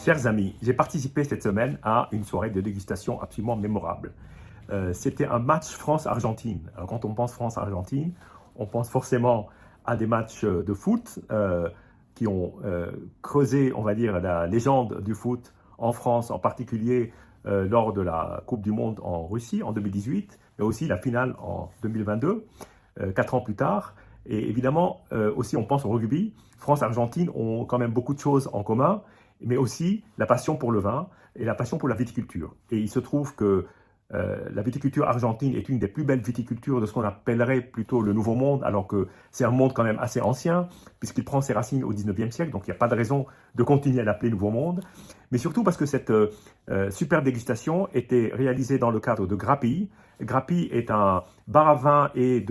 Chers amis, j'ai participé cette semaine à une soirée de dégustation absolument mémorable. C'était un match France-Argentine. Alors, quand on pense France-Argentine, on pense forcément à des matchs de foot qui ont creusé, on va dire, la légende du foot en France, en particulier lors de la Coupe du Monde en Russie en 2018, mais aussi la finale en 2022, 4 ans plus tard. Et évidemment, aussi on pense au rugby. France-Argentine ont quand même beaucoup de choses en commun, mais aussi la passion pour le vin et la passion pour la viticulture. Et il se trouve que la viticulture argentine est une des plus belles viticultures de ce qu'on appellerait plutôt le Nouveau Monde, alors que c'est un monde quand même assez ancien, puisqu'il prend ses racines au 19e siècle, donc il n'y a pas de raison de continuer à l'appeler Nouveau Monde. Mais surtout parce que cette super dégustation était réalisée dans le cadre de Grappi. Grappi est un bar à vin et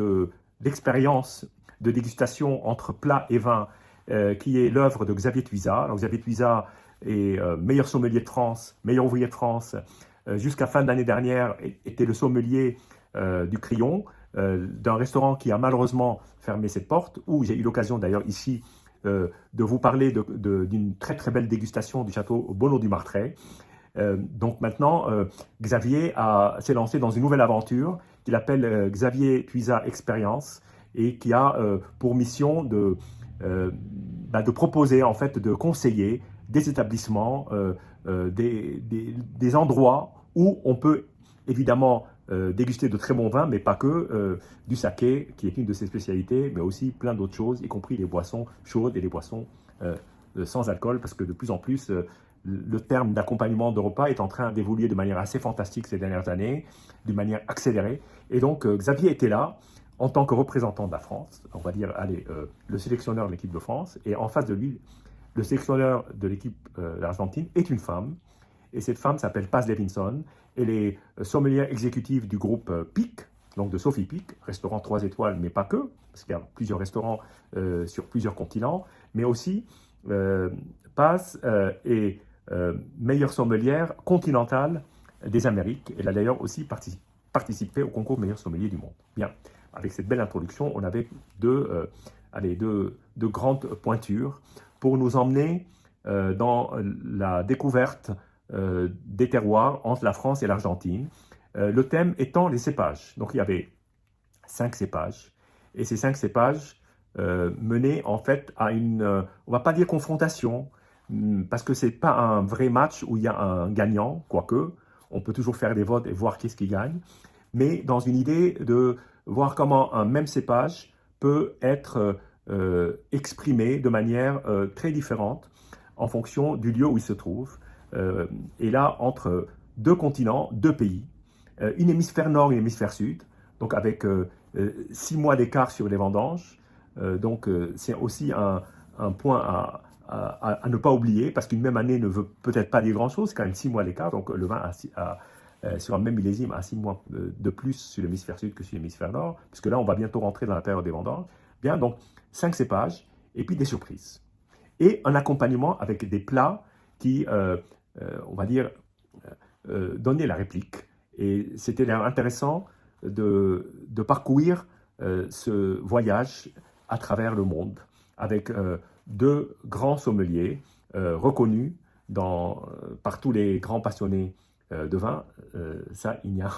d'expérience de dégustation entre plat et vin, qui est l'œuvre de Xavier Tuisa. Alors Xavier Tuisa est meilleur sommelier de France, meilleur ouvrier de France, jusqu'à fin d'année dernière, était le sommelier du Crillon, d'un restaurant qui a malheureusement fermé ses portes, où j'ai eu l'occasion d'ailleurs ici de vous parler d'une très très belle dégustation du château Bonneau du Martray. Donc maintenant, Xavier s'est lancé dans une nouvelle aventure qu'il appelle Xavier Tuisa Experience, et qui a pour mission de proposer, en fait, de conseiller des établissements, des endroits où on peut évidemment déguster de très bons vins, mais pas que, du saké, qui est une de ses spécialités, mais aussi plein d'autres choses, y compris les boissons chaudes et les boissons sans alcool, parce que de plus en plus, le terme d'accompagnement de repas est en train d'évoluer de manière assez fantastique ces dernières années, d'une manière accélérée. Et donc, Xavier était là en tant que représentant de la France, on va dire, allez, le sélectionneur de l'équipe de France, et en face de lui, le sélectionneur de l'équipe d'Argentine est une femme, et cette femme s'appelle Paz Levinson. Elle est sommelière exécutive du groupe Pic, donc de Sophie Pic, restaurant 3 étoiles, mais pas que, parce qu'il y a plusieurs restaurants sur plusieurs continents, mais aussi Paz est meilleure sommelière continentale des Amériques. Elle a d'ailleurs aussi participé au concours meilleur sommelier du monde. Bien, avec cette belle introduction, on avait deux grandes pointures pour nous emmener dans la découverte des terroirs entre la France et l'Argentine. Le thème étant les cépages. Donc il y avait 5 cépages, et ces 5 cépages menaient en fait à une, on ne va pas dire confrontation, parce que ce n'est pas un vrai match où il y a un gagnant, quoique, on peut toujours faire des votes et voir qui est-ce qui gagne, mais dans une idée de voir comment un même cépage peut être exprimé de manière très différente en fonction du lieu où il se trouve. Et là, entre 2 continents, 2 pays, une hémisphère nord et une hémisphère sud, donc avec 6 mois d'écart sur les vendanges. Donc c'est aussi un point à ne pas oublier, parce qu'une même année ne veut peut-être pas dire grand-chose, c'est quand même 6 mois d'écart, donc le vin sur un même millésime a 6 mois de plus sur l'hémisphère sud que sur l'hémisphère nord, puisque là on va bientôt rentrer dans la période des vendanges. Bien, donc 5 cépages, et puis des surprises. Et un accompagnement avec des plats qui, on va dire, donnaient la réplique. Et c'était intéressant de parcourir ce voyage à travers le monde, avec 2 grands sommeliers reconnus par tous les grands passionnés de vin. Ça, il n'y a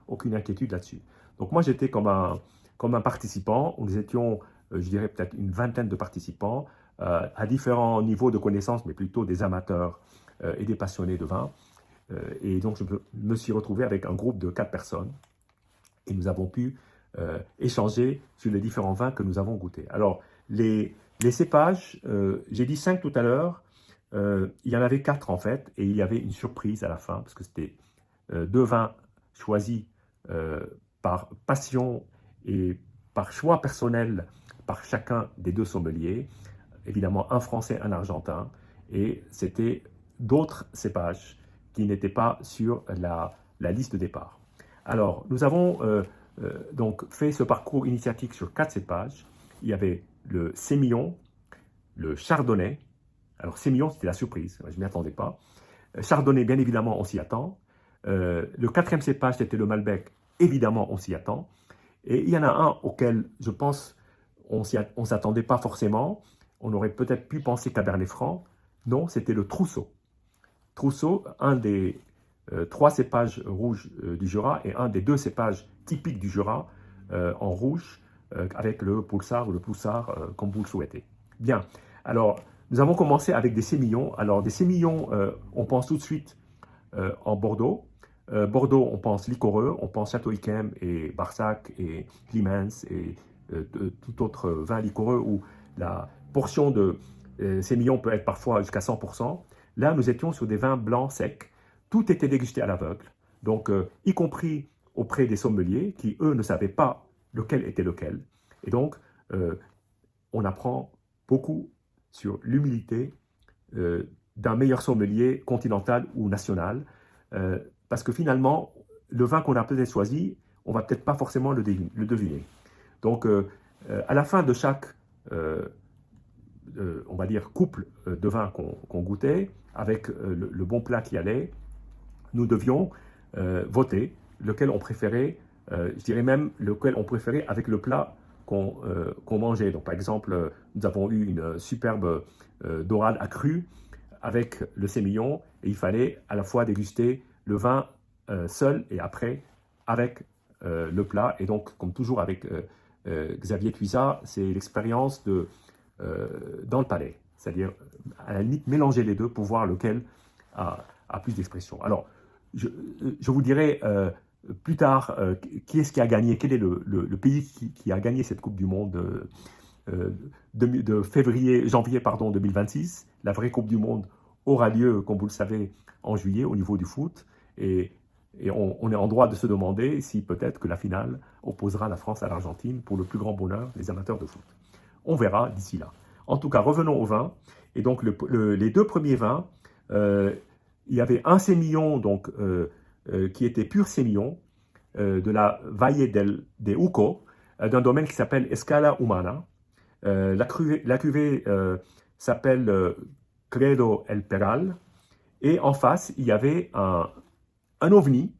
aucune inquiétude là-dessus. Donc moi, j'étais comme un participant. Nous étions, je dirais, peut-être une vingtaine de participants à différents niveaux de connaissances, mais plutôt des amateurs et des passionnés de vin. Et donc, je me suis retrouvé avec un groupe de 4 personnes, et nous avons pu échanger sur les différents vins que nous avons goûtés. Alors, les cépages, j'ai dit 5 tout à l'heure, il y en avait 4 en fait, et il y avait une surprise à la fin, parce que c'était 2 vins choisis par passion et par choix personnel par chacun des 2 sommeliers, évidemment un Français, un Argentin, et c'était d'autres cépages qui n'étaient pas sur la liste de départ. Alors, nous avons donc fait ce parcours initiatique sur 4 cépages. Il y avait le sémillon, le chardonnay. Alors, sémillon, c'était la surprise, je ne m'y attendais pas. Chardonnay, bien évidemment, on s'y attend. Le 4e cépage, c'était le Malbec, évidemment, on s'y attend. Et il y en a un auquel, je pense, on ne s'attendait pas forcément. On aurait peut-être pu penser Cabernet Franc, Non, c'était le Trousseau. Trousseau, un des 3 cépages rouges du Jura et un des 2 cépages typiques du Jura en rouge avec le Poulsard ou le Poussard comme vous le souhaitez. Bien, alors nous avons commencé avec des sémillons. Alors des sémillons, on pense tout de suite en Bordeaux. Bordeaux, on pense liquoreux, on pense Château Yquem et Barsac et Clemens et tout autre vin liquoreux où la portion de sémillon peut être parfois jusqu'à 100%. Là, nous étions sur des vins blancs secs. Tout était dégusté à l'aveugle, donc y compris auprès des sommeliers qui, eux, ne savaient pas lequel était lequel. Et donc, on apprend beaucoup sur l'humilité d'un meilleur sommelier continental ou national, parce que finalement, le vin qu'on a peut-être choisi, on va peut-être pas forcément le deviner. Donc, à la fin de chaque, on va dire, couple de vins qu'on goûtait, avec le bon plat qui allait, nous devions voter lequel on préférait, je dirais même lequel on préférait avec le plat qu'on mangeait. Donc, par exemple, nous avons eu une superbe dorade accrue avec le sémillon et il fallait à la fois déguster le vin seul et après avec le plat. Et donc, comme toujours avec Xavier Tuisa, c'est l'expérience dans le palais. C'est-à-dire, à la limite, mélanger les deux pour voir lequel a plus d'expression. Alors, je vous dirai plus tard qui est-ce qui a gagné, quel est le pays qui a gagné cette Coupe du Monde de janvier 2026. La vraie Coupe du Monde aura lieu, comme vous le savez, en juillet au niveau du foot. Et on est en droit de se demander si peut-être que la finale opposera la France à l'Argentine pour le plus grand bonheur des amateurs de foot. On verra d'ici là. En tout cas, revenons au vin. Et donc, les 2 premiers vins, il y avait un sémillon donc, qui était pur sémillon de la Valle de Uco, d'un domaine qui s'appelle Escala Humana. La cuvée s'appelle Credo El Peral. Et en face, il y avait un ovni,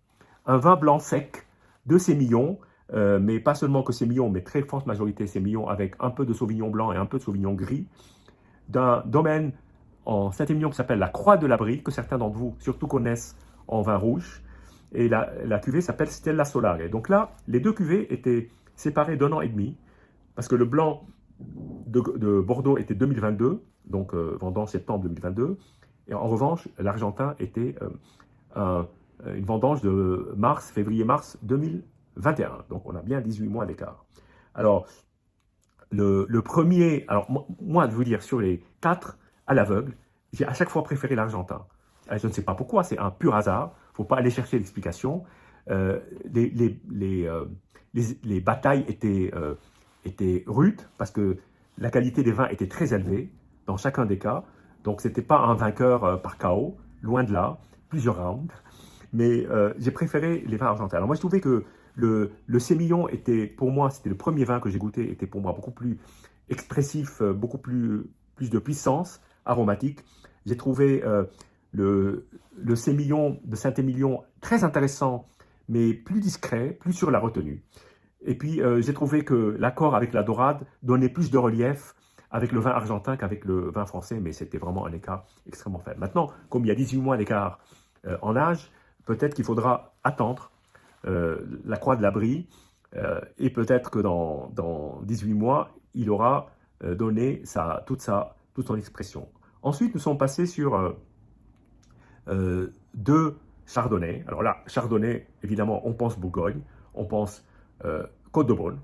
un vin blanc sec de sémillon, mais pas seulement que sémillon, mais très forte majorité sémillon avec un peu de sauvignon blanc et un peu de sauvignon gris, d'un domaine en Saint-Émilion qui s'appelle la Croix de la Brie, que certains d'entre vous surtout connaissent en vin rouge. Et la cuvée s'appelle Stella Solare. Donc là, les 2 cuvées étaient séparées d'1 an et demi, parce que le blanc de Bordeaux était 2022, donc vendange septembre 2022, et en revanche, l'Argentin était une vendange de février-mars 2021. Donc on a bien 18 mois d'écart. Alors, le premier, alors moi, de vous dire, sur les 4 à l'aveugle, j'ai à chaque fois préféré l'Argentin. Je ne sais pas pourquoi, c'est un pur hasard, il ne faut pas aller chercher l'explication. Les batailles étaient rudes parce que la qualité des vins était très élevée dans chacun des cas. Donc, ce n'était pas un vainqueur par KO, loin de là, plusieurs rounds. Mais j'ai préféré les vins argentins. Alors moi, je trouvais que le sémillon était, pour moi, c'était le premier vin que j'ai goûté, était pour moi beaucoup plus expressif, beaucoup plus de puissance aromatique. J'ai trouvé le sémillon de Saint-Émilion très intéressant, mais plus discret, plus sur la retenue. Et puis, j'ai trouvé que l'accord avec la dorade donnait plus de relief avec le vin argentin qu'avec le vin français, mais c'était vraiment un écart extrêmement faible. Maintenant, comme il y a 18 mois d'écart en âge, peut-être qu'il faudra attendre la Croix de la Brie, et peut-être que dans 18 mois, il aura donné toute son expression. Ensuite, nous sommes passés sur 2 chardonnays. Alors là, chardonnay, évidemment, on pense Bourgogne, on pense Côte de Beaune,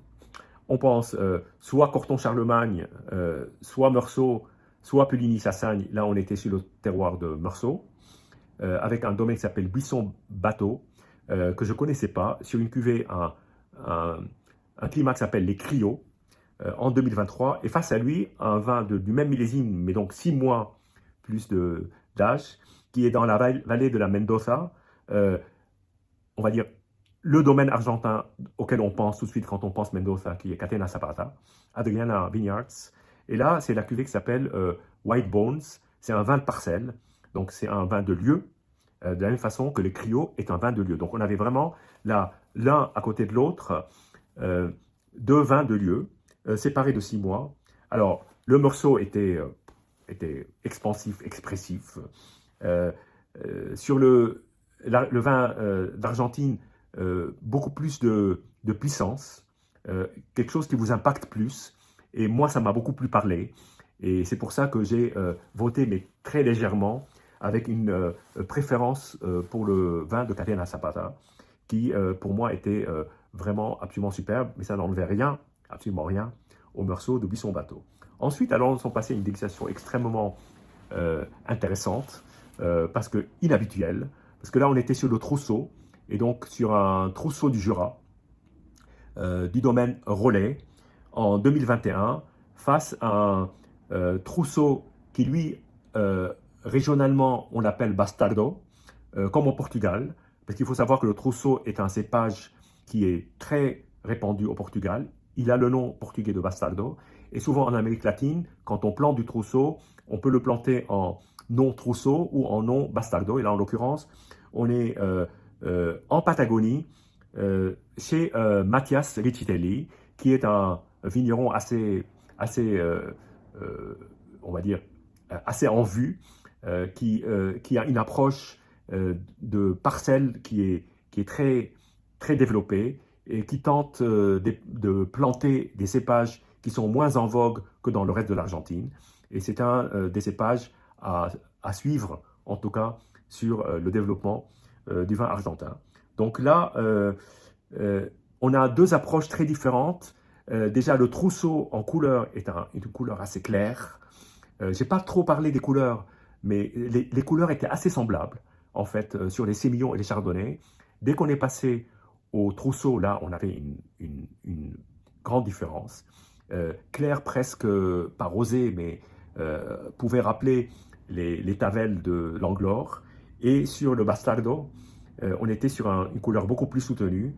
on pense soit Corton-Charlemagne, soit Meursault, soit Puligny-Sassagne. Là, on était sur le terroir de Meursault, avec un domaine qui s'appelle Buisson-Bateau, que je ne connaissais pas, sur une cuvée, un climat qui s'appelle les Criots, en 2023, et face à lui, un vin du même millésime, mais donc 6 mois plus d'âge, qui est dans la vallée de la Mendoza, on va dire le domaine argentin auquel on pense tout de suite quand on pense Mendoza, qui est Catena Zapata, Adriana Vineyards. Et là, c'est la cuvée qui s'appelle White Bones. C'est un vin de parcelle, donc c'est un vin de lieu, de la même façon que le Criot est un vin de lieu. Donc on avait vraiment là, l'un à côté de l'autre, 2 vins de lieu, séparés de 6 mois. Alors, le Meursault était était expansif, expressif. Sur le vin d'Argentine, beaucoup plus de puissance, quelque chose qui vous impacte plus. Et moi, ça m'a beaucoup plus parlé. Et c'est pour ça que j'ai voté, mais très légèrement, avec une préférence pour le vin de Catena Zapata, qui pour moi était vraiment absolument superbe, mais ça n'enlevait rien, absolument rien, au Meursault de Buisson-Bateau. Ensuite, alors, nous sommes passés à une dégustation extrêmement intéressante, parce que inhabituelle, parce que là, on était sur le trousseau, et donc sur un trousseau du Jura, du domaine Rollet, en 2021, face à un trousseau qui, lui, régionalement, on l'appelle Bastardo, comme au Portugal, parce qu'il faut savoir que le trousseau est un cépage qui est très répandu au Portugal. Il a le nom portugais de Bastardo, et souvent en Amérique latine, quand on plante du trousseau, on peut le planter en non trousseau ou en non Bastardo, et là, en l'occurrence, on est en Patagonie, chez Mathias Riccitelli, qui est un vigneron assez on va dire, assez en vue, qui a une approche de parcelle qui est très développée et qui tente de planter des cépages qui sont moins en vogue que dans le reste de l'Argentine. Et c'est un des cépages à suivre, en tout cas, sur le développement du vin argentin. Donc là, on a deux approches très différentes. Déjà, le trousseau en couleur est une couleur assez claire. Je n'ai pas trop parlé des couleurs, mais les couleurs étaient assez semblables, en fait, sur les sémillons et les chardonnays. Dès qu'on est passé au trousseau, là, on avait une grande différence. Clair presque pas rosé, mais pouvait rappeler les tavelles de l'Anglore. Et sur le Bastardo, on était sur une couleur beaucoup plus soutenue,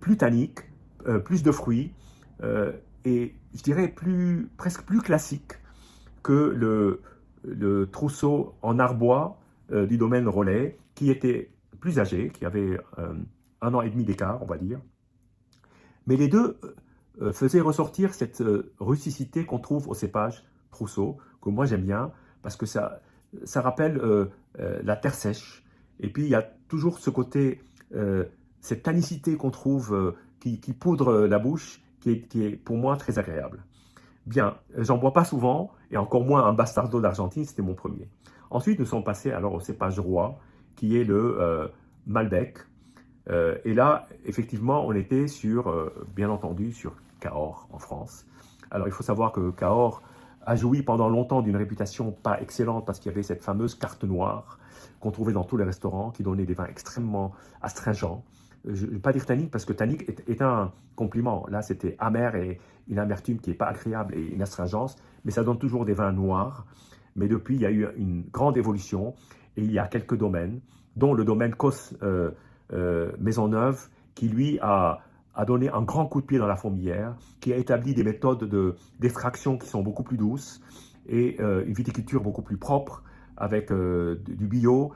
plus tannique, plus de fruits, et je dirais presque plus classique que le trousseau en arbois du domaine Rollet, qui était plus âgé, qui avait 1 an et demi d'écart, on va dire. Mais les deux faisaient ressortir cette rusticité qu'on trouve au cépage trousseau, que moi j'aime bien, parce que ça rappelle la terre sèche. Et puis il y a toujours ce côté, cette tannicité qu'on trouve, qui poudre la bouche, qui est pour moi très agréable. Bien, j'en bois pas souvent, et encore moins un Bastardo d'Argentine, c'était mon premier. Ensuite, nous sommes passés alors au cépage roi, qui est le Malbec. Et là, effectivement, on était bien entendu, sur Cahors, en France. Alors, il faut savoir que Cahors a joui pendant longtemps d'une réputation pas excellente, parce qu'il y avait cette fameuse carte noire qu'on trouvait dans tous les restaurants, qui donnait des vins extrêmement astringents. Je ne vais pas dire tannique, parce que tannique est un compliment. Là, c'était amer et une amertume qui n'est pas agréable et une astringence, mais ça donne toujours des vins noirs. Mais depuis, il y a eu une grande évolution, et il y a quelques domaines, dont le domaine Cos Maisonneuve, qui lui a donné un grand coup de pied dans la fourmilière, qui a établi des méthodes d'extraction qui sont beaucoup plus douces, et une viticulture beaucoup plus propre, avec du bio,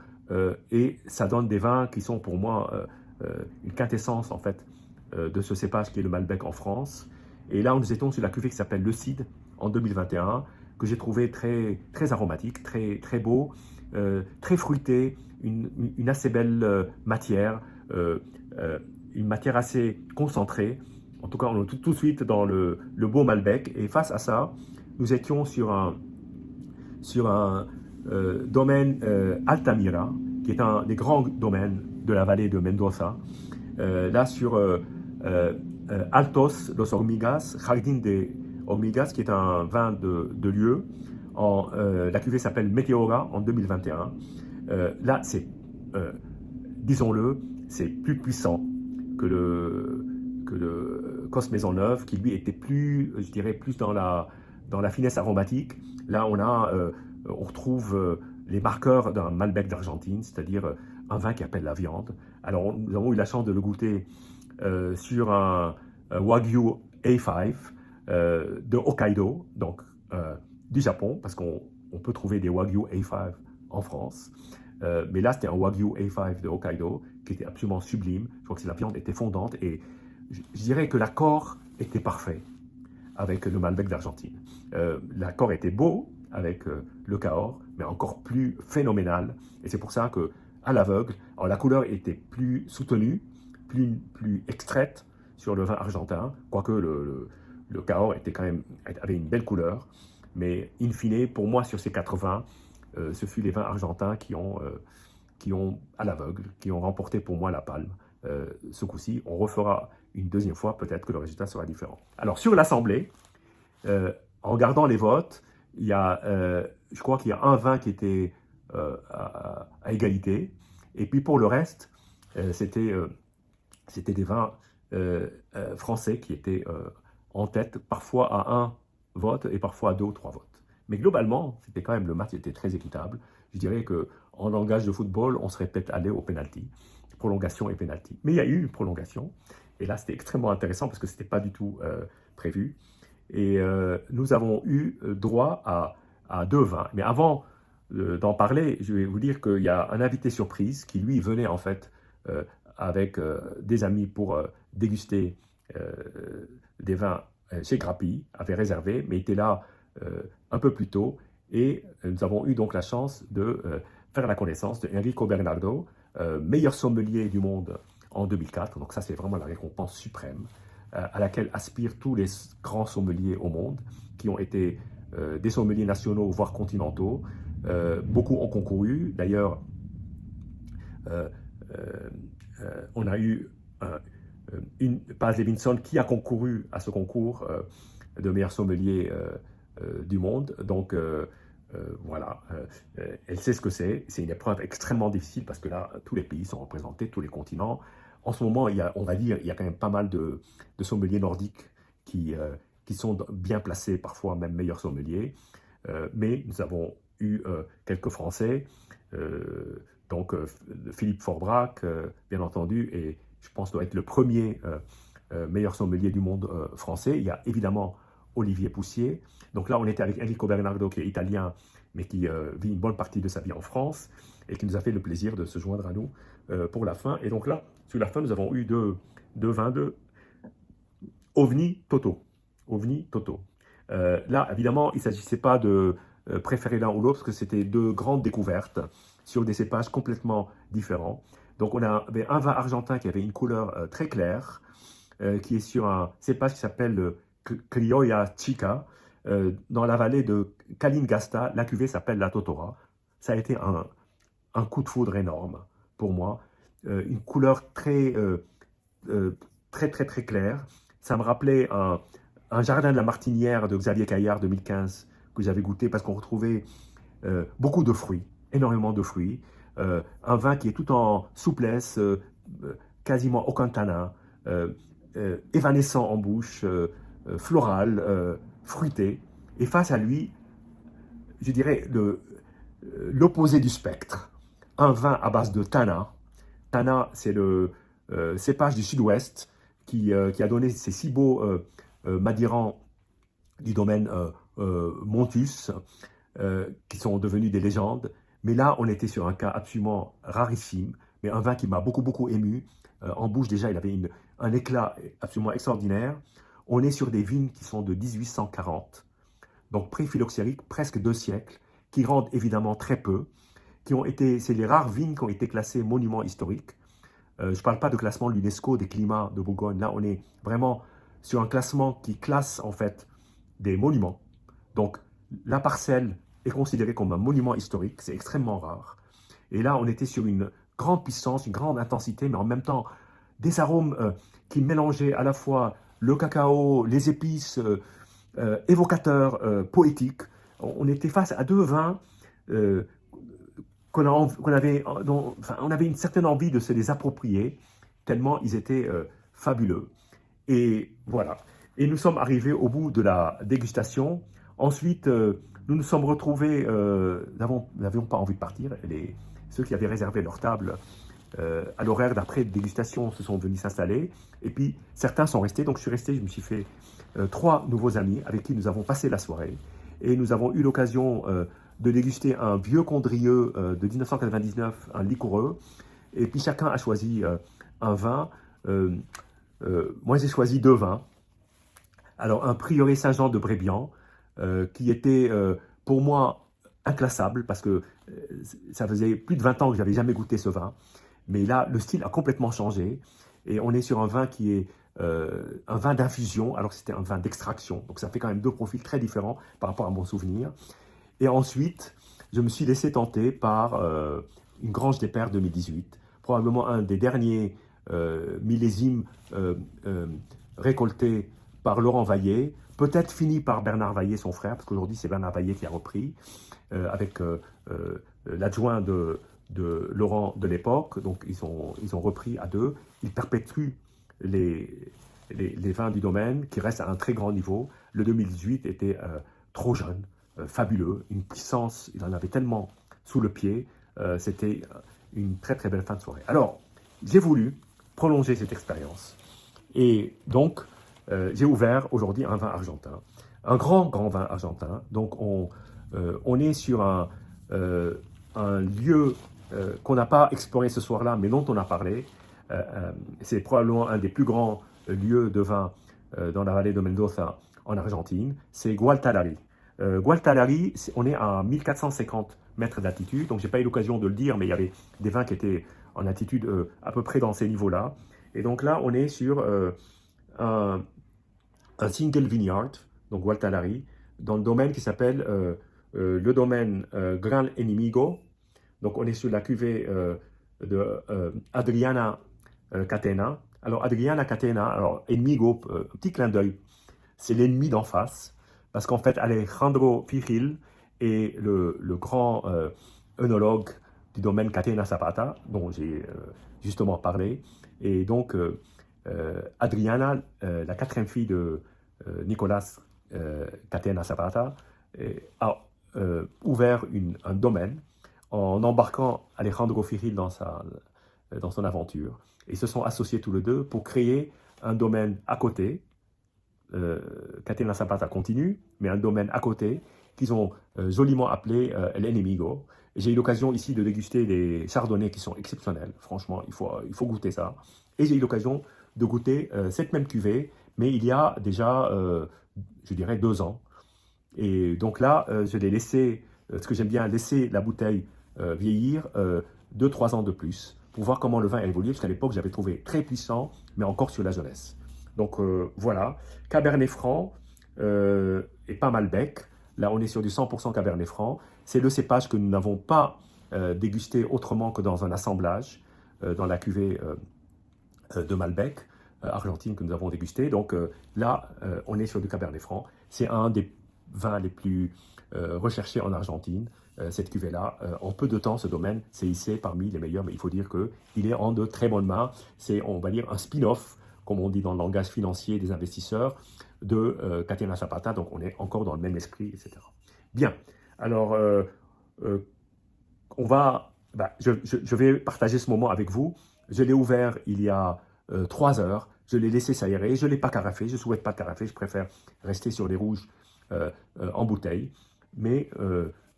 et ça donne des vins qui sont pour moi une quintessence en fait de ce cépage qui est le Malbec en France. Et là, nous étions sur la cuvée qui s'appelle Le Cid en 2021, que j'ai trouvé très aromatique, très beau, très fruité, une assez belle matière, une matière assez concentrée. En tout cas, on est tout de suite dans le beau Malbec. Et face à ça, nous étions sur un domaine Altamira, qui est un des grands domaines de la vallée de Mendoza. Là, sur Altos Los Hormigas, Jardín de Hormigas, qui est un vin de lieu. La cuvée s'appelle Meteora en 2021. Là, disons-le, c'est plus puissant que le Cos Maisonneuve, qui lui était plus, je dirais, plus dans la finesse aromatique. Là, on retrouve les marqueurs d'un Malbec d'Argentine, c'est-à-dire un vin qui appelle la viande. Alors, nous avons eu la chance de le goûter sur un Wagyu A5 de Hokkaido, donc du Japon, parce qu'on peut trouver des Wagyu A5 en France. Mais là, c'était un Wagyu A5 de Hokkaido qui était absolument sublime. Je crois que la viande était fondante, et je dirais que l'accord était parfait avec le Malbec d'Argentine. L'accord était beau, avec le Cahors, mais encore plus phénoménal. Et c'est pour ça que à l'aveugle, la couleur était plus soutenue, plus extraite sur le vin argentin, quoique le Cahors avait une belle couleur. Mais in fine, pour moi, sur ces 4 vins, ce fut les vins argentins qui ont à l'aveugle, qui ont remporté pour moi la palme. Ce coup-ci, on refera une deuxième fois, peut-être que le résultat sera différent. Alors, sur l'Assemblée, en regardant les votes, je crois qu'il y a un vin qui était à égalité, et puis pour le reste, c'était des vins français qui étaient en tête, parfois à un vote et parfois à 2 ou 3 votes. Mais globalement, c'était quand même, le match était très équitable. Je dirais qu'en langage de football, on serait peut-être allé au penalty, prolongation et penalty. Mais il y a eu une prolongation, et là c'était extrêmement intéressant parce que ce n'était pas du tout prévu. Et nous avons eu droit à 2 vins. Mais avant d'en parler, je vais vous dire qu'il y a un invité surprise qui, lui, venait en fait avec des amis pour déguster des vins chez Grappi, avait réservé, mais était là un peu plus tôt. Et nous avons eu donc la chance de faire la connaissance de Enrico Bernardo, meilleur sommelier du monde en 2004. Donc ça, c'est vraiment la récompense suprême à laquelle aspirent tous les grands sommeliers au monde, qui ont été des sommeliers nationaux, voire continentaux. Beaucoup ont concouru. D'ailleurs, on a eu Paz Levinson qui a concouru à ce concours de meilleur sommelier du monde. Donc, voilà, elle sait ce que c'est. C'est une épreuve extrêmement difficile parce que là, tous les pays sont représentés, tous les continents. En ce moment, on va dire, il y a quand même pas mal de sommeliers nordiques qui sont bien placés, parfois même meilleurs sommeliers. Mais nous avons eu quelques Français, donc Philippe Forbrac, bien entendu, et je pense doit être le premier meilleur sommelier du monde français. Il y a évidemment Olivier Poussier. Donc là, on était avec Enrico Bernardo, qui est italien, mais qui vit une bonne partie de sa vie en France, et qui nous a fait le plaisir de se joindre à nous pour la fin. Et donc là, sur la fin, nous avons eu deux vins de OVNI Toto. OVNI Toto. Là, évidemment, il ne s'agissait pas de préférer l'un ou l'autre, parce que c'était 2 grandes découvertes sur des cépages complètement différents. Donc on avait un vin argentin qui avait une couleur très claire, qui est sur un cépage qui s'appelle Criolla Chica, dans la vallée de Calingasta. La cuvée s'appelle la Totora. Ça a été un coup de foudre énorme pour moi. Une couleur très claire. Ça me rappelait un jardin de la Martinière de Xavier Caillard 2015 que j'avais goûté parce qu'on retrouvait beaucoup de fruits, énormément de fruits. Un vin qui est tout en souplesse, quasiment aucun tanin, évanescent en bouche, floral, fruité. Et face à lui, je dirais l'opposé du spectre. Un vin à base de tanin. Tanin, c'est le cépage du sud-ouest qui a donné ces si beaux madirans du domaine Montus, qui sont devenus des légendes. Mais là, on était sur un cas absolument rarissime, mais un vin qui m'a beaucoup ému. En bouche, déjà, il avait un éclat absolument extraordinaire. On est sur des vignes qui sont de 1840, donc pré-phylloxérique, presque 2 siècles, qui rendent évidemment très peu, c'est les rares vignes qui ont été classées monuments historiques. Je ne parle pas de classement de l'UNESCO des climats de Bourgogne. Là, on est vraiment sur un classement qui classe en fait des monuments. Donc, la parcelle est considérée comme un monument historique, c'est extrêmement rare. Et là, on était sur une grande puissance, une grande intensité, mais en même temps, des arômes qui mélangeaient à la fois le cacao, les épices, évocateurs, poétiques. On était face à 2 vins on avait une certaine envie de se les approprier, tellement ils étaient fabuleux. Et voilà. Et nous sommes arrivés au bout de la dégustation. Ensuite, nous nous sommes retrouvés, nous n'avions pas envie de partir. Ceux qui avaient réservé leur table à l'horaire d'après dégustation se sont venus s'installer. Et puis, certains sont restés. Donc, je suis resté, je me suis fait 3 nouveaux amis avec qui nous avons passé la soirée. Et nous avons eu l'occasion de déguster un vieux Condrieu de 1999, un liquoreux. Et puis, chacun a choisi un vin. Moi, j'ai choisi 2 vins. Alors, un Prieuré Saint-Jean de Brébian, qui était pour moi inclassable, parce que ça faisait plus de 20 ans que je n'avais jamais goûté ce vin. Mais là, le style a complètement changé. Et on est sur un vin qui est un vin d'infusion, alors que c'était un vin d'extraction. Donc ça fait quand même deux profils très différents par rapport à mon souvenir. Et ensuite, je me suis laissé tenter par une Grange des Pères 2018, probablement un des derniers millésimes récoltés par Laurent Vaillet, peut-être fini par Bernard Vaillet, son frère, parce qu'aujourd'hui c'est Bernard Vaillet qui a repris, avec l'adjoint de Laurent de l'époque. Donc ils ont repris à deux. Ils perpétuent les vins du domaine qui restent à un très grand niveau. Le 2018 était trop jeune, fabuleux, une puissance, il en avait tellement sous le pied, c'était une très très belle fin de soirée. Alors, j'ai voulu prolonger cette expérience et donc j'ai ouvert aujourd'hui un vin argentin, un grand vin argentin. Donc on est sur un lieu qu'on n'a pas exploré ce soir-là, mais dont on a parlé. C'est probablement un des plus grands lieux de vin dans la vallée de Mendoza en Argentine, c'est Gualtalari. Gualtalari, on est à 1450 mètres d'altitude, donc j'ai pas eu l'occasion de le dire, mais il y avait des vins qui étaient en altitude à peu près dans ces niveaux-là. Et donc là, on est sur un single vineyard, donc Gualtalari, dans le domaine qui s'appelle le domaine Gran Enemigo. Donc on est sur la cuvée de Adriana Catena. Alors Adriana Catena, alors Enemigo, petit clin d'œil, c'est l'ennemi d'en face, parce qu'en fait Alejandro Vigil est le grand œnologue du domaine Catena Zapata, dont j'ai justement parlé. Et donc Adriana, la quatrième fille de Nicolas Catena Zapata, a ouvert un domaine en embarquant Alejandro Vigil dans son aventure. Ils se sont associés tous les deux pour créer un domaine à côté. Catena Zapata continue, mais un domaine à côté qu'ils ont joliment appelé El Enemigo. J'ai eu l'occasion ici de déguster des chardonnays qui sont exceptionnels. Franchement, il faut goûter ça. Et j'ai eu l'occasion de goûter cette même cuvée, mais il y a déjà, je dirais, 2 ans. Et donc là, je l'ai laissé, ce que j'aime bien, laisser la bouteille vieillir 2-3 ans de plus, pour voir comment le vin a évolué, parce qu'à l'époque, j'avais trouvé très puissant, mais encore sur la jeunesse. Donc voilà, Cabernet Franc et pas Malbec. Là, on est sur du 100% Cabernet Franc. C'est le cépage que nous n'avons pas dégusté autrement que dans un assemblage, dans la cuvée de Malbec, argentine, que nous avons dégusté. Donc là, on est sur du Cabernet Franc. C'est un des vins les plus recherchés en Argentine. Cette cuvée-là, en peu de temps, ce domaine s'est hissé parmi les meilleurs, mais il faut dire qu'il est en de très bonnes mains. C'est, on va dire, un spin-off, comme on dit dans le langage financier des investisseurs, de Catena Zapata. Donc on est encore dans le même esprit, etc. Bien, alors je vais partager ce moment avec vous. Je l'ai ouvert il y a 3 heures, je l'ai laissé s'aérer, je ne l'ai pas carafé, je ne souhaite pas carafer, je préfère rester sur les rouges en bouteille, mais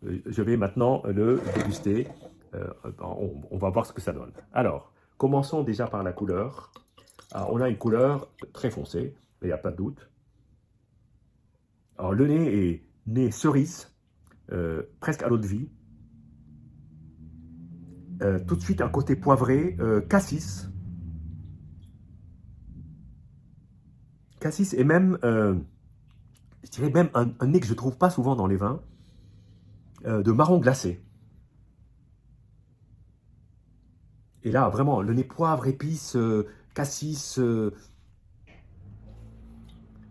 je vais maintenant le déguster, on va voir ce que ça donne. Alors, commençons déjà par la couleur. Alors, on a une couleur très foncée, il n'y a pas de doute. Alors le nez est nez cerise, presque à l'eau de vie. Tout de suite un côté poivré, cassis. Cassis et même, je dirais même un nez que je ne trouve pas souvent dans les vins, de marron glacé. Et là, vraiment, le nez poivre, épice, cassis,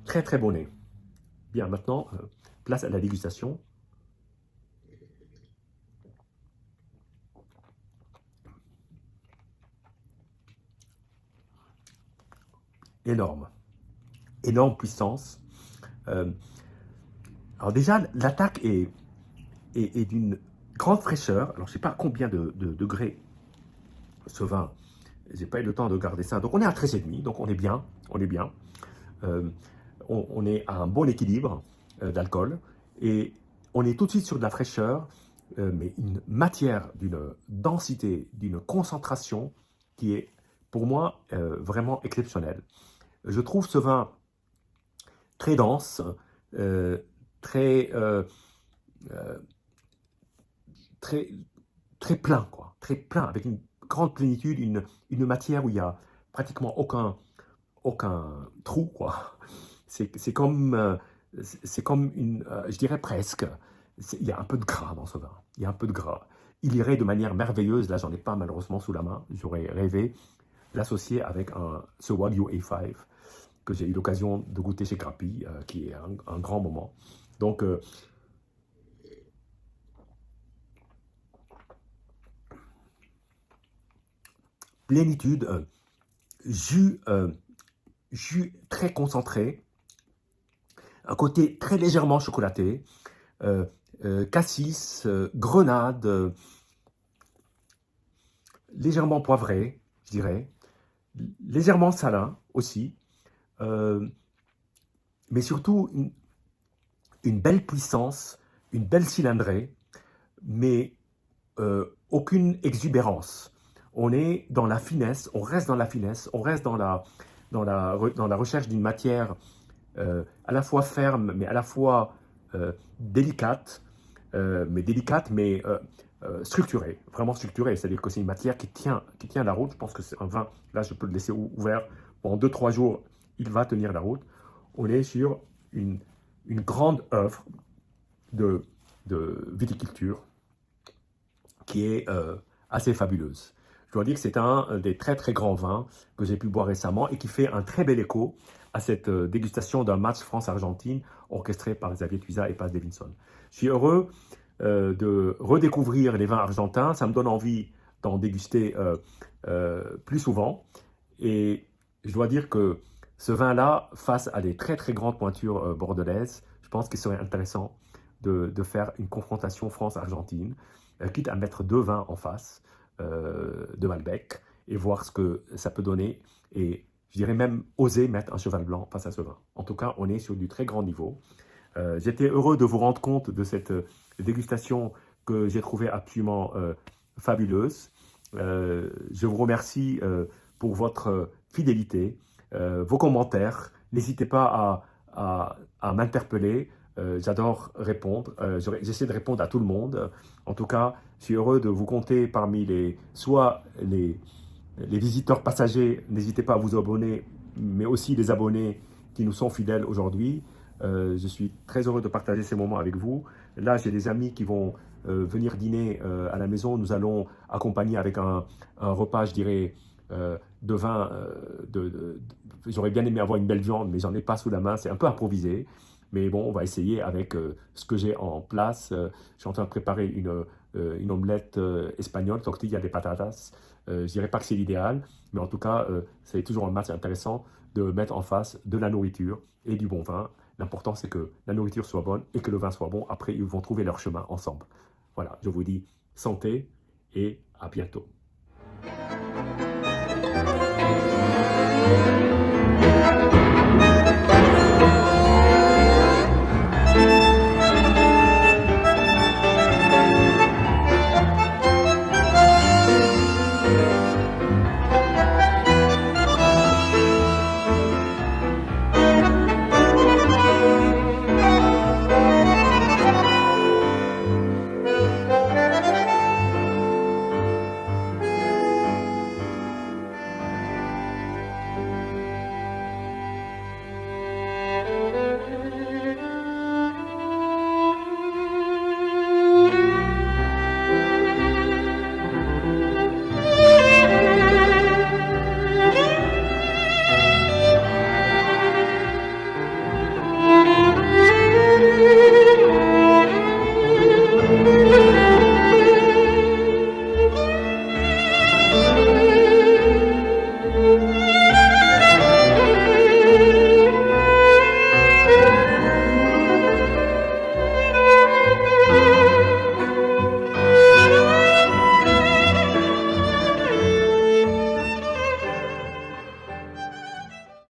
très très bon nez. Bien, maintenant, place à la dégustation. Énorme. Énorme puissance. Alors déjà, l'attaque est d'une grande fraîcheur. Alors, je ne sais pas combien de degrés ce vin. Je n'ai pas eu le temps de garder ça. Donc, on est à 13,5. Donc, on est bien. On est bien. On est à un bon équilibre d'alcool. Et on est tout de suite sur de la fraîcheur, mais une matière d'une densité, d'une concentration qui est, pour moi, vraiment exceptionnelle. Je trouve ce vin très dense, très euh, très, très plein, quoi, très plein, avec une grande plénitude, une matière où il n'y a pratiquement aucun trou, quoi. C'est comme je dirais presque, il y a un peu de gras dans ce vin, il y a un peu de gras. Il irait de manière merveilleuse, là j'en ai pas malheureusement sous la main, j'aurais rêvé l'associer avec ce Wagyu A5 que j'ai eu l'occasion de goûter chez Grappi, qui est un grand moment. Donc, plénitude, jus, jus très concentré, un côté très légèrement chocolaté, cassis, grenade, légèrement poivré, je dirais, légèrement salin aussi, euh, mais surtout une belle puissance, une belle cylindrée, mais aucune exubérance. On est dans la finesse, on reste dans la finesse, on reste dans la recherche d'une matière à la fois ferme, mais à la fois délicate, structurée, vraiment structurée. C'est-à-dire que c'est une matière qui tient la route. Je pense que c'est un vin, là je peux le laisser ouvert pendant 2-3 jours, il va tenir la route. On est sur une grande œuvre de viticulture qui est assez fabuleuse. Je dois dire que c'est un des très très grands vins que j'ai pu boire récemment et qui fait un très bel écho à cette dégustation d'un match France-Argentine orchestré par Xavier Tuisa et Paz Davidson. Je suis heureux de redécouvrir les vins argentins, ça me donne envie d'en déguster plus souvent. Et je dois dire que ce vin-là, face à des très très grandes pointures bordelaises, je pense qu'il serait intéressant de faire une confrontation France-Argentine, quitte à mettre deux vins en face de Malbec et voir ce que ça peut donner. Et je dirais même oser mettre un cheval blanc face à ce vin. En tout cas, on est sur du très grand niveau. J'étais heureux de vous rendre compte de cette dégustation que j'ai trouvée absolument fabuleuse. Je vous remercie pour votre fidélité, vos commentaires. N'hésitez pas à m'interpeller. J'adore répondre. J'essaie de répondre à tout le monde. En tout cas, je suis heureux de vous compter parmi soit les visiteurs passagers. N'hésitez pas à vous abonner, mais aussi les abonnés qui nous sont fidèles aujourd'hui. Je suis très heureux de partager ces moments avec vous. Là, j'ai des amis qui vont venir dîner à la maison. Nous allons accompagner avec un repas, je dirais, de vin. J'aurais bien aimé avoir une belle viande, mais j'en ai pas sous la main. C'est un peu improvisé. Mais bon, on va essayer avec ce que j'ai en place. Je suis en train de préparer une omelette espagnole, tortilla de patatas. Je dirais pas que c'est l'idéal, mais en tout cas, c'est toujours un match intéressant de mettre en face de la nourriture et du bon vin. L'important, c'est que la nourriture soit bonne et que le vin soit bon. Après, ils vont trouver leur chemin ensemble. Voilà, je vous dis santé et à bientôt.